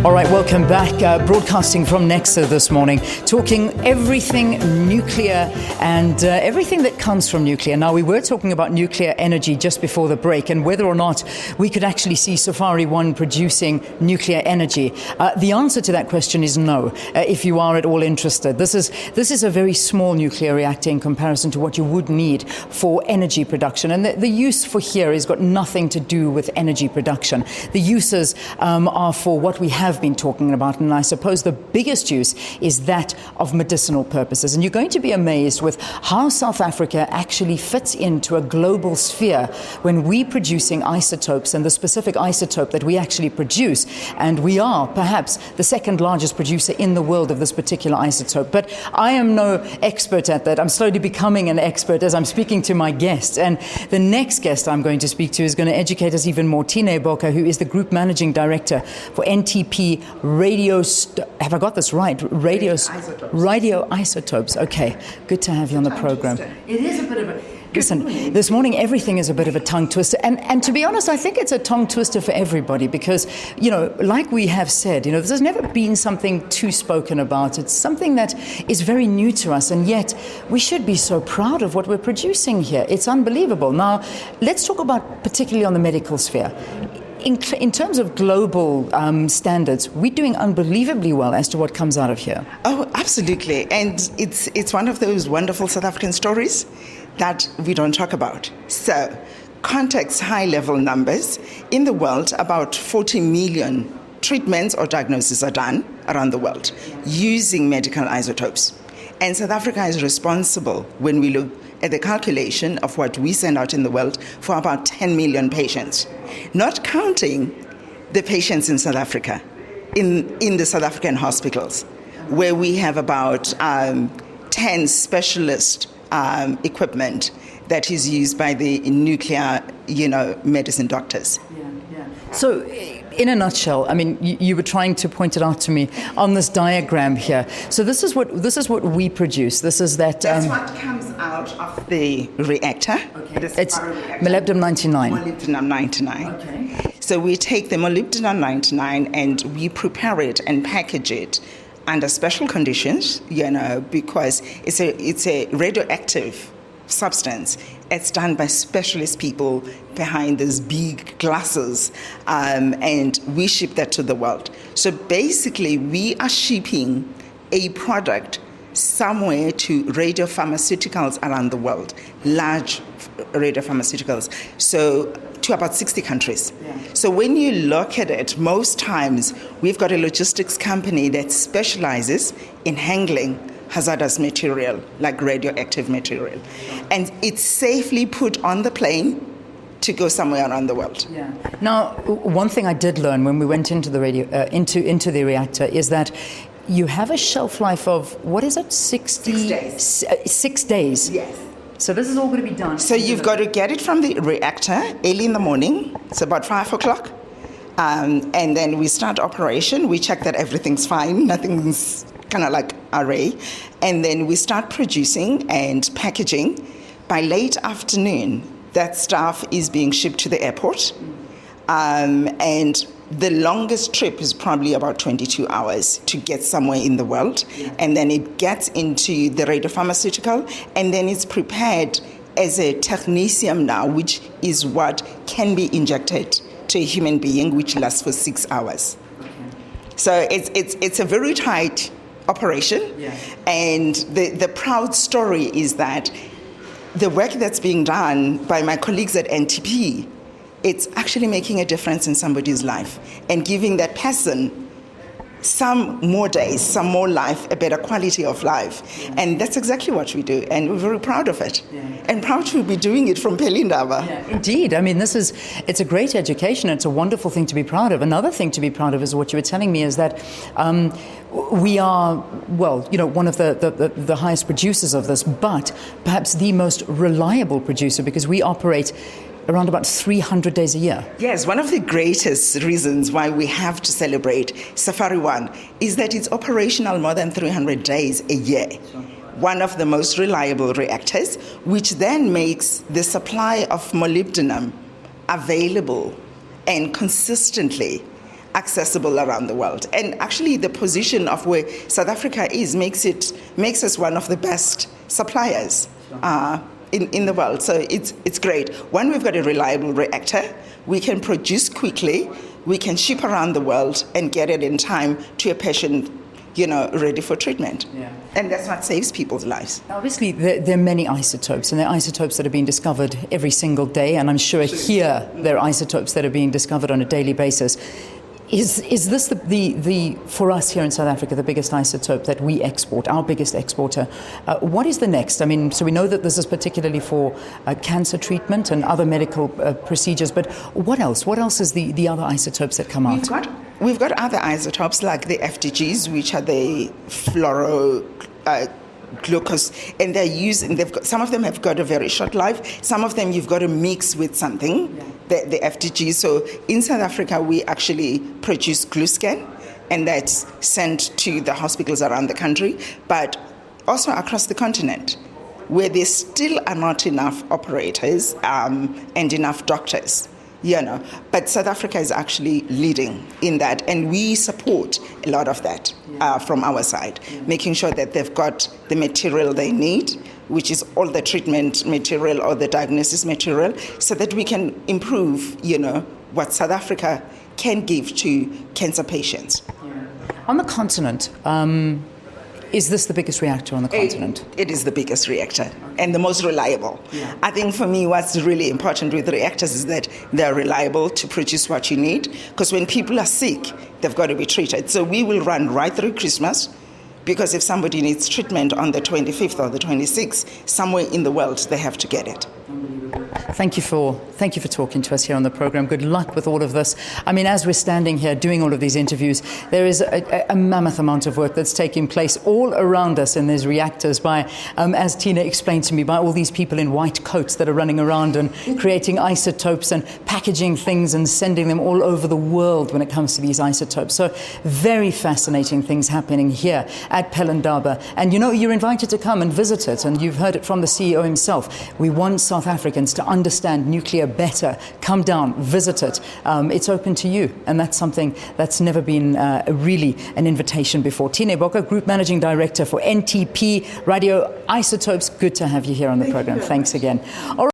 All right, welcome back. Broadcasting from Nexa this morning, talking everything nuclear and everything that comes from nuclear. Now, we were talking about nuclear energy just before the break and whether or not we could actually see SAFARI-1 producing nuclear energy. The answer to that question is no, if you are at all interested. This is a very small nuclear reactor in comparison to what you would need for energy production. And the use for here has got nothing to do with energy production. The uses are for what we have been talking about, and I suppose the biggest use is that of medicinal purposes. And you're going to be amazed with how South Africa actually fits into a global sphere when we're producing isotopes, and the specific isotope that we actually produce, and we are perhaps the second largest producer in the world of this particular isotope. But I am no expert at that. I'm slowly becoming an expert as I'm speaking to my guests, and the next guest I'm going to speak to is going to educate us even more. Tine Boka, who is the Group Managing Director for NTP have I got this right? Radioisotopes. Okay, good to have you on the program. It is a bit of a... Listen, this morning everything is a bit of a tongue twister, and to be honest, I think it's a tongue twister for everybody because, you know, like we have said, you know, this has never been something too spoken about. It's something that is very new to us, and yet we should be so proud of what we're producing here. It's unbelievable. Now, let's talk about particularly on the medical sphere. In terms of global standards, we're doing unbelievably well as to what comes out of here. Oh, absolutely. And it's one of those wonderful South African stories that we don't talk about. So, context high-level numbers. In the world, about 40 million treatments or diagnoses are done around the world using medical isotopes. And South Africa is responsible, when we look at the calculation of what we send out in the world, for about 10 million patients. Not counting the patients in South Africa, in the South African hospitals, where we have about 10 specialist equipment that is used by the nuclear, medicine doctors. So, in a nutshell, I mean, you were trying to point it out to me on this diagram here. So this is what we produce. This is that. That's what comes out of the reactor. Okay. It's molybdenum-99. Molybdenum-99. Okay. So we take the molybdenum-99 and we prepare it and package it under special conditions, because it's a radioactive substance. It's done by specialist people behind these big glasses, and we ship that to the world. So basically, we are shipping a product somewhere to radiopharmaceuticals around the world, large radiopharmaceuticals, so to about 60 countries. Yeah. So when you look at it, most times we've got a logistics company that specializes in handling hazardous material, like radioactive material. And it's safely put on the plane to go somewhere around the world. Yeah. Now, one thing I did learn when we went into the into the reactor is that you have a shelf life of, what is it, 6 days? 6 days. Yes. So this is all going to be done. So you've got to get it from the reactor early in the morning. It's about 5 o'clock. And then we start operation. We check that everything's fine. Nothing's kind of like array. And then we start producing and packaging. By late afternoon, that stuff is being shipped to the airport. And the longest trip is probably about 22 hours to get somewhere in the world. Yeah. And then it gets into the radiopharmaceutical, and then it's prepared as a technetium now, which is what can be injected to a human being, which lasts for 6 hours. Okay. So it's a very tight operation. Yeah. And the proud story is that the work that's being done by my colleagues at NTP, it's actually making a difference in somebody's life and giving that person some more days, some more life, a better quality of life. Yeah. And that's exactly what we do, and we're very proud of it. Yeah. And proud to be doing it from Pelindaba. Yeah, indeed. I mean, it's a great education. It's a wonderful thing to be proud of. Another thing to be proud of is what you were telling me is that we are, one of the highest producers of this, but perhaps the most reliable producer, because we operate around about 300 days a year. Yes, one of the greatest reasons why we have to celebrate SAFARI-1 is that it's operational more than 300 days a year. Sure. One of the most reliable reactors, which then makes the supply of molybdenum available and consistently accessible around the world. And actually the position of where South Africa is makes us one of the best suppliers in the world. So it's great. One, we've got a reliable reactor. We can produce quickly. We can ship around the world and get it in time to a patient, ready for treatment. Yeah. And that's what saves people's lives. Now, obviously, there are many isotopes, and there are isotopes that are being discovered every single day, and I'm sure here there are isotopes that are being discovered on a daily basis. Is this the for us here in South Africa, the biggest isotope that we export, our biggest exporter? What is the next? I mean, so we know that this is particularly for cancer treatment and other medical procedures, but what else? What else is the other isotopes that come out? We've got other isotopes like the FDGs, which are the fluoro glucose, and they're used, and some of them have got a very short life. Some of them you've got to mix with something, the FDG. So in South Africa, we actually produce Gluscan, and that's sent to the hospitals around the country, but also across the continent, where there still are not enough operators and enough doctors. But South Africa is actually leading in that, and we support a lot of that from our side, making sure that they've got the material they need, which is all the treatment material or the diagnosis material, so that we can improve, what South Africa can give to cancer patients. On the continent, is this the biggest reactor on the continent? It is the biggest reactor and the most reliable. Yeah. I think for me what's really important with the reactors is that they're reliable to produce what you need, because when people are sick, they've got to be treated. So we will run right through Christmas, because if somebody needs treatment on the 25th or the 26th, somewhere in the world, they have to get it. Thank you for talking to us here on the program. Good luck with all of this. I mean, as we're standing here doing all of these interviews, there is a mammoth amount of work that's taking place all around us in these reactors by, as Tina explained to me, by all these people in white coats that are running around and creating isotopes and packaging things and sending them all over the world when it comes to these isotopes. So very fascinating things happening here at Pelindaba. And you're invited to come and visit it, and you've heard it from the CEO himself. We want South Africans to understand nuclear better. Come down, visit it. It's open to you, and that's something that's never been really an invitation before. Tina Boka, Group Managing Director for NTP Radio Isotopes. Good to have you here on the program. Thanks again. All right.